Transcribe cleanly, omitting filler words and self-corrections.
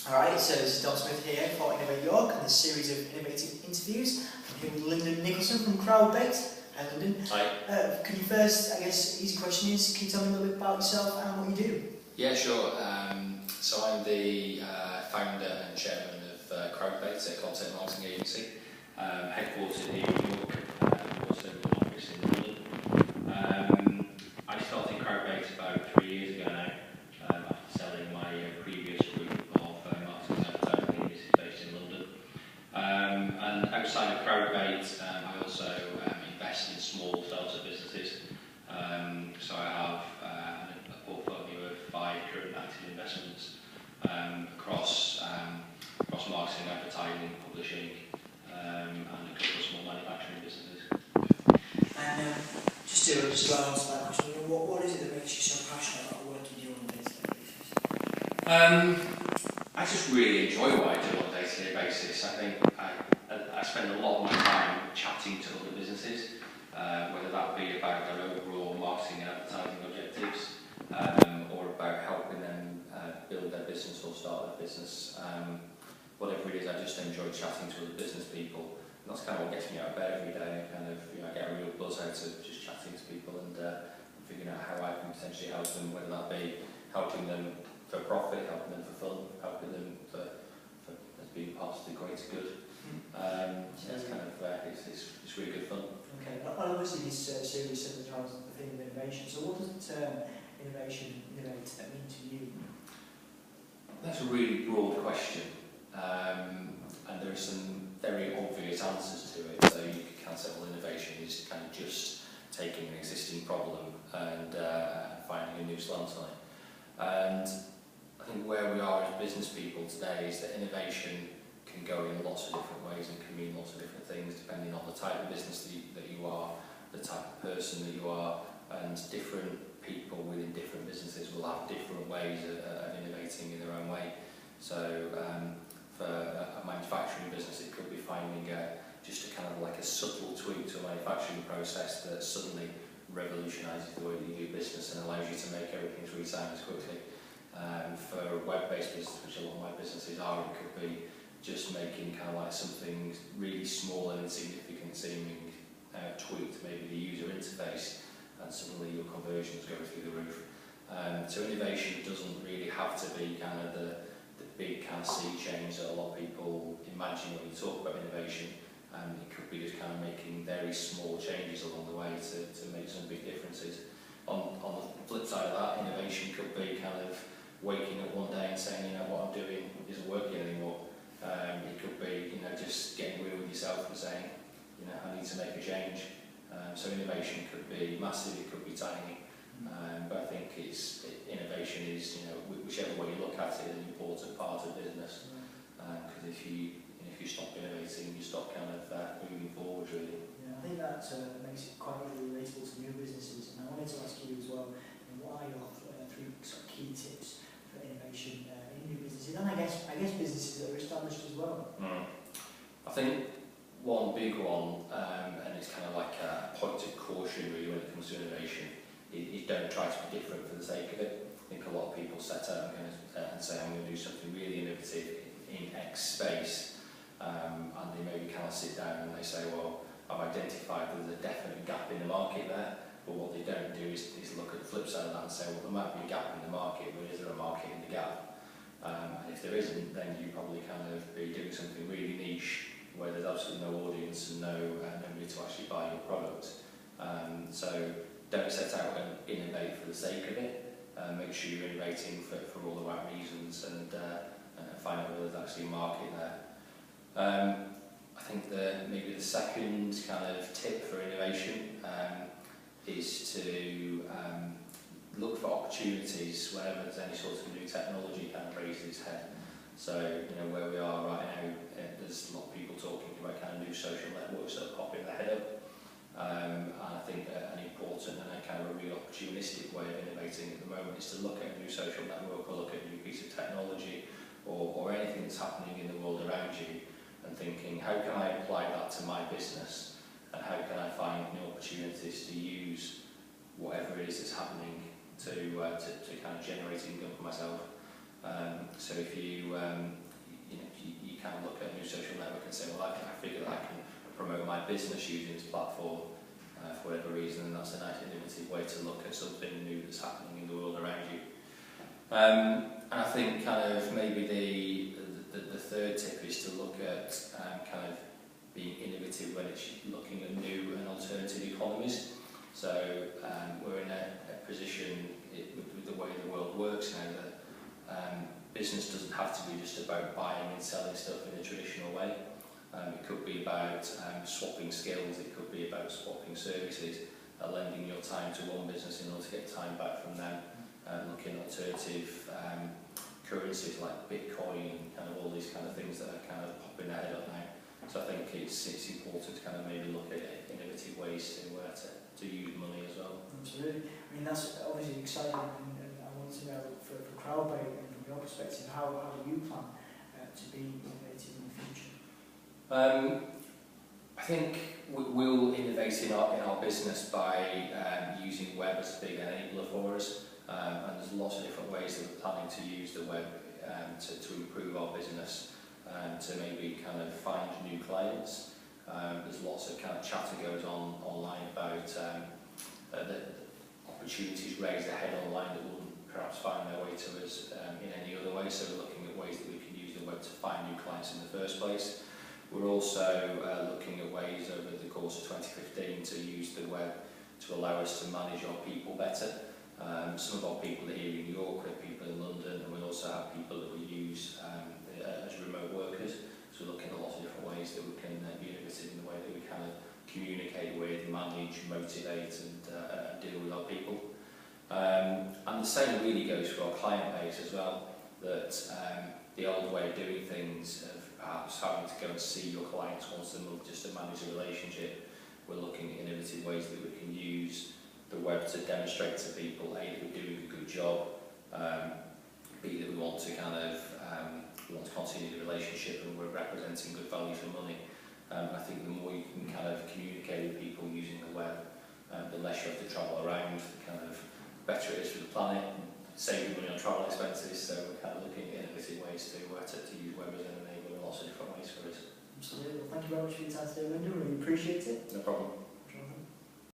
Alright, so this is Don Smith here for Innovate York and this series of innovative interviews. I'm here with Lyndon Nicholson from Crowdbait. Hi Lyndon. Hi. Can you first, I guess, easy question is, can you tell me a little bit about yourself and what you do? Yeah, sure. So I'm the founder and chairman of Crowdbait, a content marketing agency, headquartered here in York, also with an office in London. I started Crowdbait about 3 years ago now, after selling my previous group of marketing and advertising agencies based in London. And outside of Crowdbait, I also invest in small startup businesses. So I have a portfolio of 5 current active investments across marketing, advertising, publishing, and a couple of small manufacturing businesses. And just to answer that question, what is it that makes you so passionate about what you do on a day-to-day basis? I just really enjoy what I do on a day-to-day basis. I think I spend a lot of my time chatting to other businesses, whether that be about their overall marketing and advertising objectives, or about helping them build their business or start their business. Whatever it is, I just enjoy chatting to other business people. And that's kind of what gets me out of bed every day. I get a real buzz out of just chatting to people and figuring out how I can potentially help them, whether that be helping them for profit, helping them for fun, helping them for as being part of the greater good. It's kind of it's really good fun. Okay, and obviously this series centres around the theme of innovation. So what does the term innovate mean to you? That's a really broad question, and there are some very obvious answers to it. So you can say, well, innovation is kind of just taking an existing problem and finding a new slant on it. And I think where we are as business people today is that innovation can go in lots of different ways and can mean lots of different things depending on the type of business that you are, the type of person that you are, and different people within different businesses will have different ways of innovating in their own way. So for a manufacturing business, it could be finding just a kind of like a subtle tweak to a manufacturing process that suddenly revolutionises the way that you do business and allows you to make everything 3 times quickly. For web-based business, which a lot of my businesses are, it could be just making kind of like something really small and insignificant seeming tweak to maybe the user interface, and suddenly your conversions go through the roof. So innovation doesn't really have to be kind of the big kind of sea change that a lot of people imagine when you talk about innovation. It could be just kind of making very small changes along the way to make some big differences. On the flip side of that, innovation could be kind of waking up one day and saying, you know, what I'm doing isn't working anymore. It could be, just getting real with yourself and saying, I need to make a change. So innovation could be massive, it could be tiny, but I think innovation is, whichever way you look at it, an important part of business. Because if you stop innovating, you stop kind of moving forward, really. Yeah, I think that makes it quite really relatable to new businesses. And I wanted to ask you as well, what are your 3 sort of key tips for innovation in new businesses, and I guess businesses that are established as well? I think one big one, and it's kind of like a point of caution really when it comes to innovation, is don't try to be different for the sake of it. I think a lot of people set out and say, I'm going to do something really innovative in X space, and they maybe kind of sit down and they say, well, I've identified that there's a definite gap in the market there, but what they don't do is look at the flip side of that and say, well, there might be a gap in the market, but is there a market in the gap? And if there isn't, then you probably kind of be doing something really niche where there's absolutely no audience and nobody to actually buy your product. So don't set out and innovate for the sake of it. Make sure you're innovating for all the right reasons and find out whether there's actually a market there. I think maybe the second kind of tip for innovation is to look for opportunities whenever there's any sort of new technology kind of raises its head. So, where we are right now, there's a lot of people talking about kind of new social networks that are popping their head up. And I think an important and a kind of a real opportunistic way of innovating at the moment is to look at a new social network or look at a new piece of technology or anything that's happening in the world around you and thinking, how can I apply that to my business and how can I find new opportunities to use whatever it is that's happening to kind of generate income for myself. So if you you can look at a new social network and say, well, I figure that I can promote my business using this platform for whatever reason, and that's a nice innovative way to look at something new that's happening in the world around you. And I think kind of maybe the third tip is to look at kind of being innovative when it's looking at new and alternative economies. So we're in a position with the way the world works now that business doesn't have to be just about buying and selling stuff in a traditional way. It could be about swapping skills, it could be about swapping services, lending your time to one business in order to get time back from them, looking at alternative currencies like Bitcoin and kind of all these kind of things that are kind of popping their head up now. So I think it's important to kind of maybe look at innovative ways to use money as well. Absolutely. I mean, that's obviously exciting, and I want to know for Crowdbait, and from your perspective, how do you plan to be innovative in the future? I think we'll innovate in our business by using web as a big enabler for us, and there's lots of different ways that we're planning to use the web to improve our business, to maybe kind of find new clients. There's lots of kind of chatter goes on online about the opportunities raised ahead online that wouldn't perhaps find their way to us in any other way, so we're looking at ways that we can use the web to find new clients in the first place. We're also looking at ways over the course of 2015 to use the web to allow us to manage our people better. Some of our people are here in York, we have people in London, and we also have people that we use as remote workers. So we're looking at lots of different ways that we can be innovative in the way that we kind of communicate with, manage, motivate and deal with our people. And the same really goes for our client base as well, that the old way of doing things, of perhaps having to go and see your clients once a month just to manage a relationship, we're looking at innovative ways that we can use the web to demonstrate to people, A, that we're doing a good job, B, that we want to kind of continue the relationship and we're representing good value for money. I think the more you can kind of communicate with people using the web, the less you have to travel around, the kind of better it is for the planet, saving money on travel expenses. So we're kind of looking at innovative ways to use web as an enabler in lots of different ways for us. Absolutely. Well, thank you very much for your time today, Lyndon. Really appreciate it. No problem.